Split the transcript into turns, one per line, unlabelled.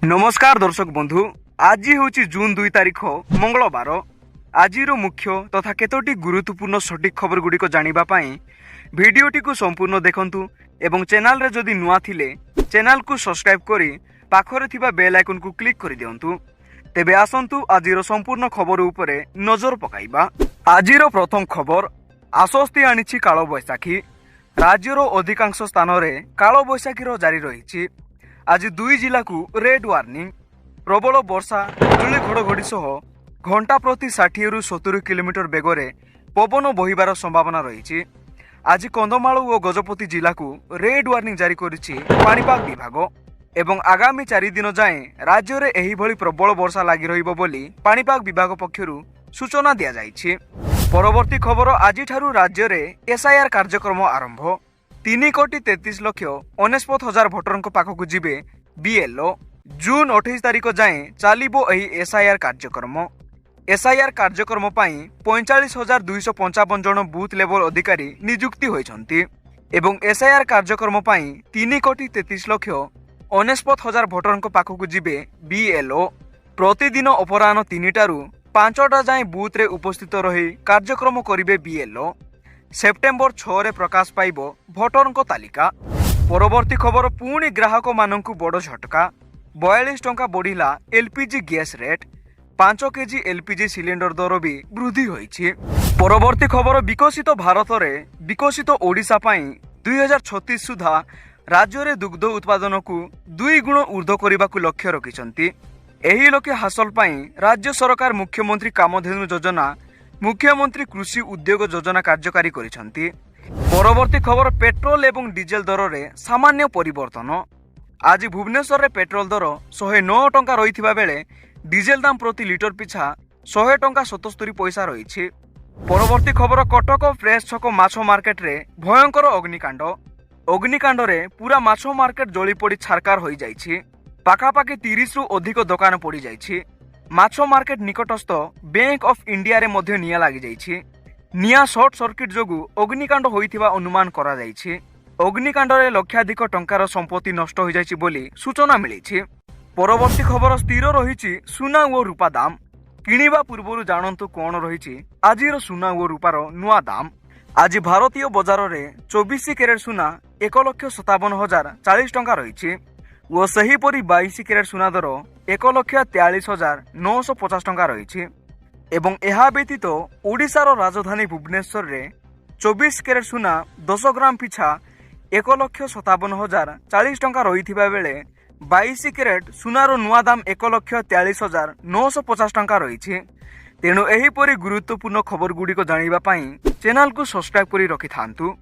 नमस्कार दर्शक बंधु। आज हूँ जून 2 तारिख मंगलवार। आज मुख्य तथा केतोटी गुरुत्वपूर्ण सटीक खबर गुड़िक जानापी भिडटी को संपूर्ण देखंतु एवं चैनल रे जदि नुआ थिले चैनल को सब्सक्राइब करी पाखरे थिबा बेल आइकन को क्लिक कर दियंतु। तेबे आसंतु आजिर संपूर्ण खबर उपरे नजर पकाइबा। आजिर प्रथम खबर आश्वस्ति आनिछि काल बैशाखी। राज्यर अधिकांश स्थान में काल बैशाखीर जारी रही। आज 2 जिला को रेड वार्निंग। प्रबल वर्षा बिजुली घड़घड़ी सह घंटा प्रति 60 रु 70 किलोमीटर बेगरे पवन बहिबार संभावना रही। आज कंधमाल और गजपति जिला को रेड वार्निंग जारी करिछि पाणीपाग विभाग एवं आगामी 4 दिन जाए राज्य में एहिभଳି प्रबल वर्षा लगी रहिबो बोली पाणीपाग विभाग पक्षरु सूचना दिया जाइछि। परवर्ती खबर आज राज्य में एसआईआर कार्यक्रम आरंभ। 3,33,69,000 भोटर पाखक जीवे बीएलओ। जून 28 तारिख जाए चलिबो एही एसआईआर कार्यक्रम। एसआईआर कार्यक्रम पाई 45,255 जन बूथ लेवल अधिकारी नियुक्ति होइछन्ति एवं एसआईआर कार्यक्रम पाई 3,33,69,000 भोटर पाखक जीवे बीएलओ। प्रतिदिन अपराह्न 3टारू 5टा जाए बूथ रे उपस्थित रही कार्यक्रम करिवे बीएलओ। सेप्टेम्बर 6 रे प्रकाश पाइब भोटर तालिका। परवर्ती खबर पुणी ग्राहक मानकु बड़ झटका। 42 टंका बढ़िला LPG gas rate. 5 kg LPG cylinder दर भी वृद्धि होइछि। परवर्ती खबर विकसित भारत रे विकसित ओडिशा पाई 2036 सुधा राज्य रे दुग्ध उत्पादन को 2 गुण ऊर्ध्व करने को लक्ष्य रखिछन्ति। एही लक्ष्य हासिल पाई राज्य सरकार मुख्यमंत्री कामधेनु योजना मुख्यमंत्री कृषि उद्योग योजना कार्यकारी करिछन्ति। परवर्ती खबर पेट्रोल एवं डीजेल दर रे सामान्य परिवर्तन। आज भुवनेश्वर रे पेट्रोल दर 109 टंका रहिथिबा बेले डीजेल दाम प्रति लिटर पिछा 100 टंका 77 पैसा रहिछि। परवर्ती खबर कटक फ्रेश छक माछ मार्केट रे भयंकर अग्निकांड। अग्निकांड रे पूरा माछ मार्केट जली पड़ी छारकार होई जाइछि। पाखापाखि 30 रु अधिक दुकान पड़ी जाइछि। माछ मार्केट निकटस्थ बैंक ऑफ इंडिया रे मध्य निया लागि जाइछि। निया शॉर्ट सर्किट जोगु अग्निकांड होइथिबा अनुमान करा जाइछि। अग्निकांड रे लक्षाधिक टंकार संपत्ति नष्ट हो जाइछि बोली सूचना मिलिछि। परवर्ती खबर स्थिर रहिछि सुना और रूपा दाम। किनिबा पूर्वरु जानंतु कोन रहिछि आजिर सुना और रूपार नुआ दाम। आज भारतीय बाजार रे 24 कैरेट सुना 1,57,040 टंका रहिछि और सेहीपरि 22 कैरेट सुना दर 1,43,950 टंका रही। एवं यह व्यतीत ओडिशार राजधानी भुवनेश्वर रे 24 कैरेट सुना 10 ग्राम पिछा 1,57,040 टंका रही बेले 22 कैरेट सुनार नुआ दाम 1,43,950 टंका रही। तेणु एहीपरि गुरुत्वपूर्ण खबर गुड़िक जानिबा पई चैनल को सब्सक्राइब करी रखि थांतु।